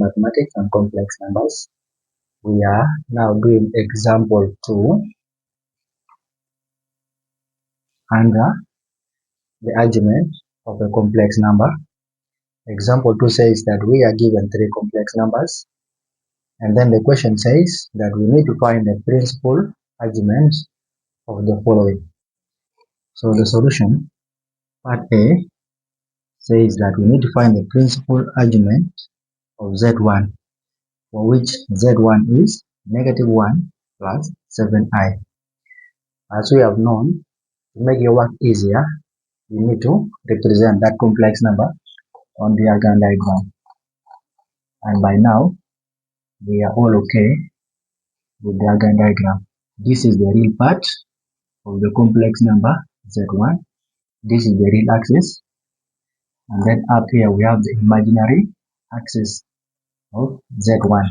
Mathematics and complex numbers. We are now doing example 2 under the argument of a complex number. Example 2 says that we are given 3 complex numbers, and then the question says that we need to find the principal argument of the following. So the solution, part A, says that we need to find the principal argument of Z1, for which Z1 is -1 plus 7i. As we have known, to make your work easier, you need to represent that complex number on the diagram diagram. And by now, we are all okay with the diagram diagram. This is the real part of the complex number Z1. This is the real axis. And then up here we have the imaginary axis of Z1.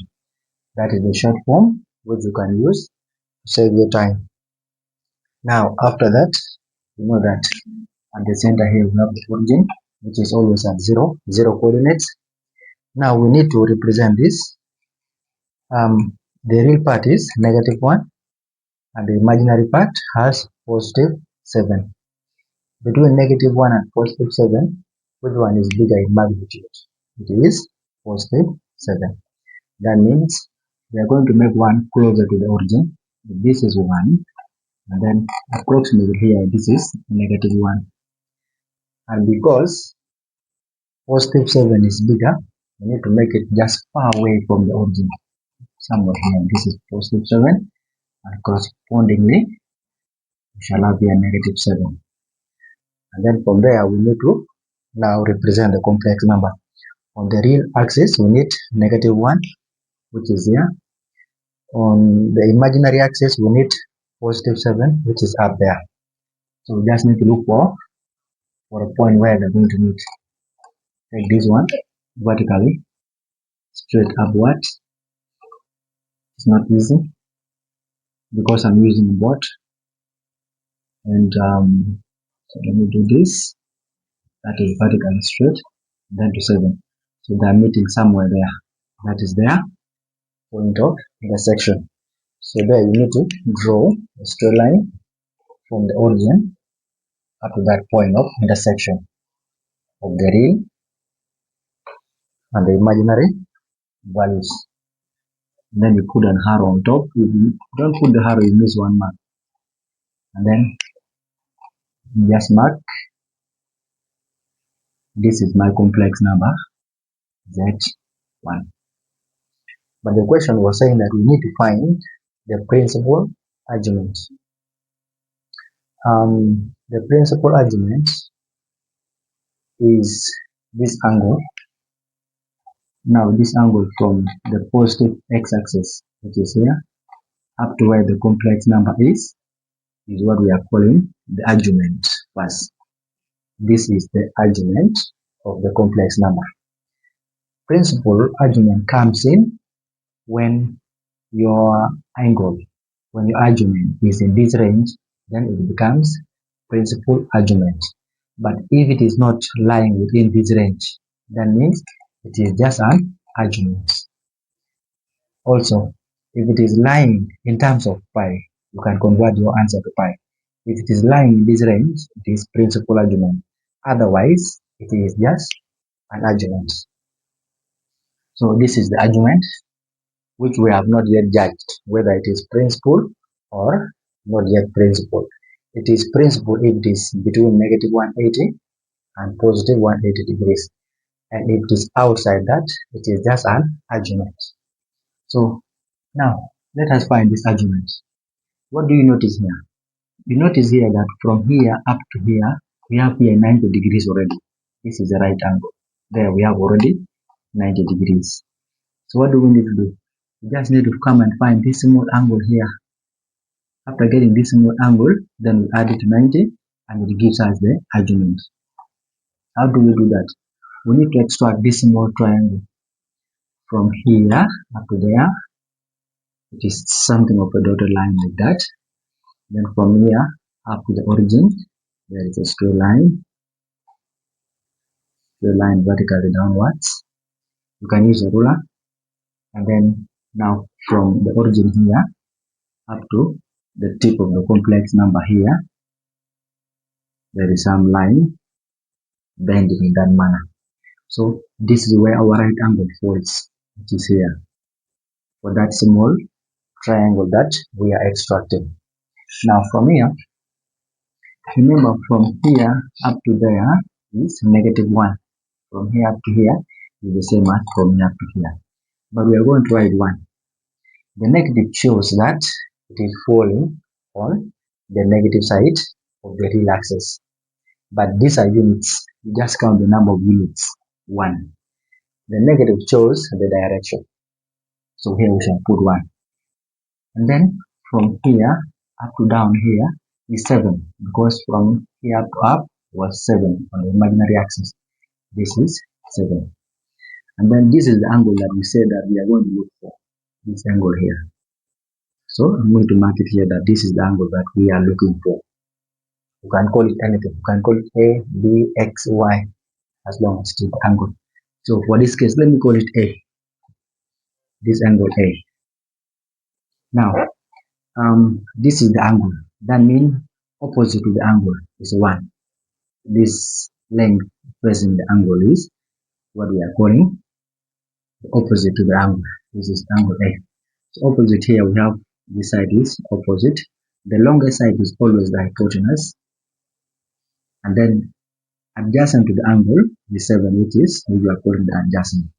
That is the short form which you can use to save your time. Now after that, you know that at the center here we have the origin, which is always at 0 coordinates. Now we need to represent this. The real part is -1 and the imaginary part has +7. Between -1 and +7, which one is bigger in magnitude? It is +7. That means we are going to make one closer to the origin. This is 1, and then approximately here this is -1. And because +7 is bigger, we need to make it just far away from the origin. Somewhere here, this is +7, and correspondingly, we shall have here -7. And then from there, we need to now represent the complex number. On the real axis, we need -1, which is here. On the imaginary axis, we need +7, which is up there. So we just need to look for a point where they're going to meet. Take this one vertically, straight upward. It's not easy because I'm using a board. And so let me do this. That is vertically straight, then to 7. So they're meeting somewhere there. That is their point of intersection. So there you need to draw a straight line from the origin up to that point of intersection of the real and the imaginary values. And then you put an arrow on top. If you don't put the arrow, you miss one mark. And then you just mark. This is my complex number, Z1. But the question was saying that we need to find the principal argument. The principal argument is this angle. Now this angle from the positive x-axis, which is here, up to where the complex number is what we are calling the argument first. This is the argument of the complex number. Principal argument comes in when your angle, when your argument is in this range, then it becomes principal argument. But if it is not lying within this range, that means it is just an argument. Also, if it is lying in terms of pi, you can convert your answer to pi. If it is lying in this range, it is principal argument. Otherwise, it is just an argument. So this is the argument which we have not yet judged whether it is principal or not yet principal. It is principal if it is between -180 and +180 degrees. And if it is outside that, it is just an argument. So now let us find this argument. What do you notice here? You notice here that from here up to here, we have here 90 degrees already. This is the right angle. There we have already 90 degrees. So what do we need to do? We just need to come and find this small angle here. After getting this small angle, then we add it to 90 and it gives us the argument. How do we do that? We need to extract this small triangle. From here up to there, it is something of a dotted line like that. Then from here up to the origin, there is a straight line vertically downwards. You can use a ruler And then now from the origin here up to the tip of the complex number here, there is some line bending in that manner. So this is where our right angle falls, which is here, for that small triangle that we are extracting. Now from here, remember from here up to there is -1. From here up to here is the same as from here to here. But we are going to write 1. The negative shows that it is falling on the negative side of the real axis. But these are units. You just count the number of units. 1. The negative shows the direction. So here we shall put 1. And then from here up to down here is 7. Because from here to up was 7 on the imaginary axis. This is 7. And then this is the angle that we said that we are going to look for. This angle here. So I'm going to mark it here that this is the angle that we are looking for. You can call it anything. You can call it A, B, X, Y, as long as it is the angle. So for this case, let me call it A. This angle A. Now, this is the angle. That means opposite to the angle is 1. This length facing the angle is what we are calling the opposite to the angle. This is angle A. So opposite here we have this side is opposite. The longer side is always the hypotenuse. And then adjacent to the angle is 7, which is we are calling the adjacent.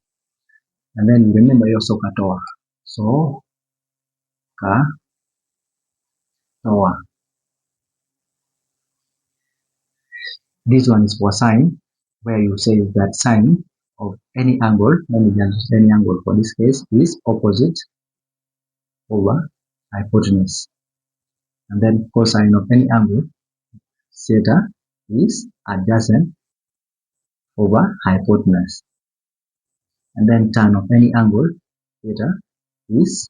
And then remember also katoa. So katoa. This one is for sine, where you say that sine of any angle, let me just any angle for this case, is opposite over hypotenuse. And then cosine of any angle, theta, is adjacent over hypotenuse. And then tan of any angle, theta, is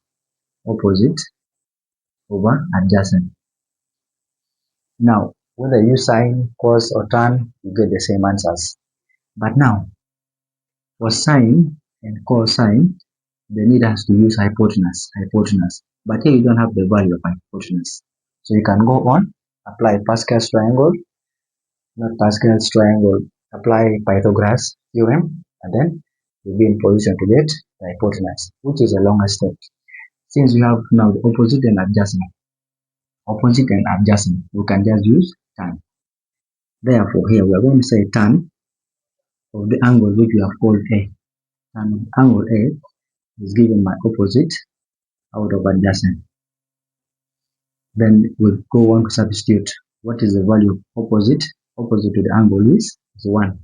opposite over adjacent. Now, whether you sine, cos, or tan, you get the same answers. But now, for sine and cosine, the need has to use hypotenuse. But here you don't have the value of hypotenuse. So you can go on, apply Pascal's triangle, not Pascal's triangle, apply Pythagoras theorem, and then you'll be in position to get the hypotenuse, which is a longer step. Since we have now the opposite and adjacent, we can just use tan. Therefore, here we are going to say tan of the angle which we have called A. And angle A is given by opposite out of adjacent. Then we'll go on to substitute. What is the value of opposite? Opposite to the angle is 1.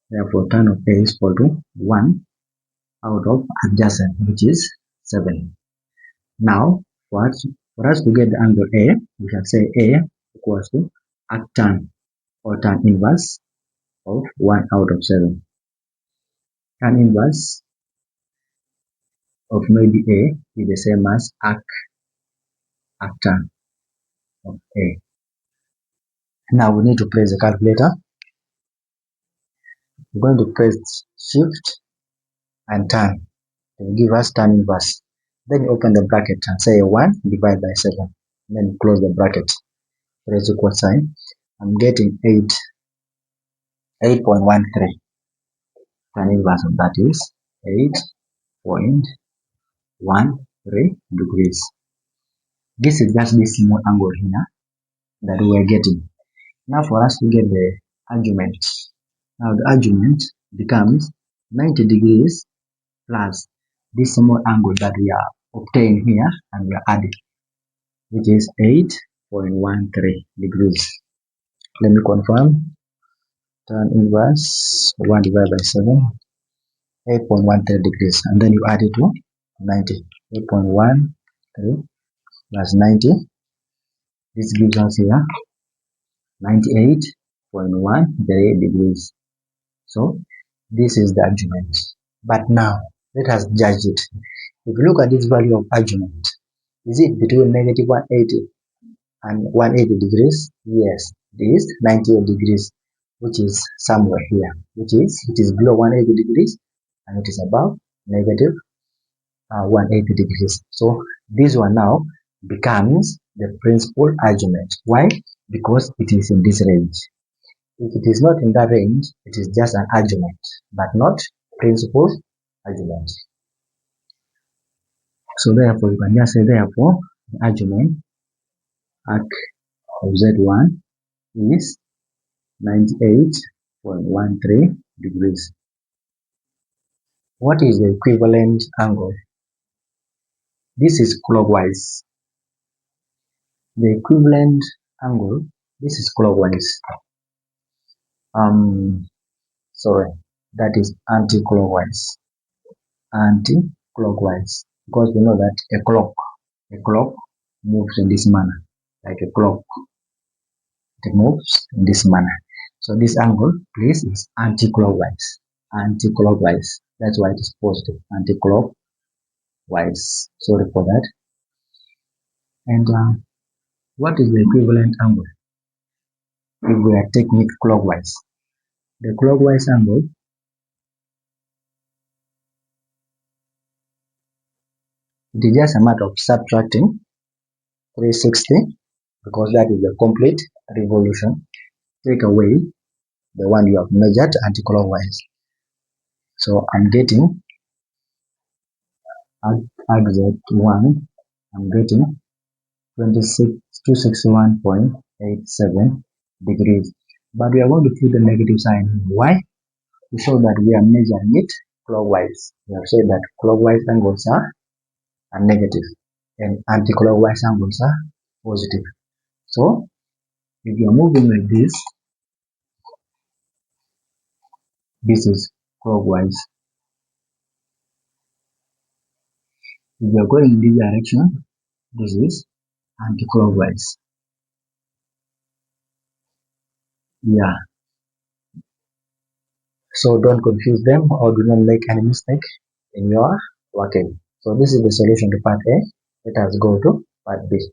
Therefore, tan of A is equal to 1 out of adjacent, which is 7. Now, for us to get the angle A, we shall say A equals to arctan or tan inverse of 1 out of 7. Tan inverse of maybe A is the same as arctan of A. Now we need to press the calculator. We're going to press shift and tan. It will give us tan inverse. Then you open the bracket and say 1 divided by 7. Then close the bracket. Press equal sign. I'm getting 8.13. Tan inverse of that is 8.13 degrees. This is just this small angle here that we are getting. Now for us to get the argument. Now the argument becomes 90 degrees plus this small angle that we are obtaining here and we are adding, which is 8.13 degrees. Let me confirm. Tan inverse 1 divided by 7, 8.13 degrees, and then you add it to 90. 8.13 plus 90. This gives us here 98.13 degrees. So this is the argument. But now let us judge it. If you look at this value of argument, is it between negative 180 and 180 degrees? Yes, it is 98 degrees, which is somewhere here, which is it is below 180 degrees and it is above negative 180 degrees. So this one now becomes the principal argument. Why? Because it is in this range. If it is not in that range, it is just an argument, but not principal argument. So therefore, you can just say therefore the argument arc of Z1 is 98.13 degrees. What is the equivalent angle? This is clockwise. The equivalent angle, this is clockwise. Sorry, that is anti-clockwise. Anti-clockwise, because we know that a clock moves in this manner, like a clock. It moves in this manner. So this angle, please, is anti-clockwise. Anti-clockwise. That's why it is positive. Anti-clockwise. Sorry for that. And what is the equivalent angle if we are taking it clockwise? The clockwise angle it is just a matter of subtracting 360 because that is the complete revolution. Take away the one you have measured anti-clockwise. So I'm getting at Z1, I'm getting 261.87 degrees. But we are going to put the negative sign. Why? To show that we are measuring it clockwise. We have said that clockwise angles are negative and anti-clockwise angles are positive. So if you are moving like this is clockwise. If you are going in this direction, this is anti-clockwise. Yeah. So don't confuse them or do not make any mistake in your working. So this is the solution to part A. Let us go to part B.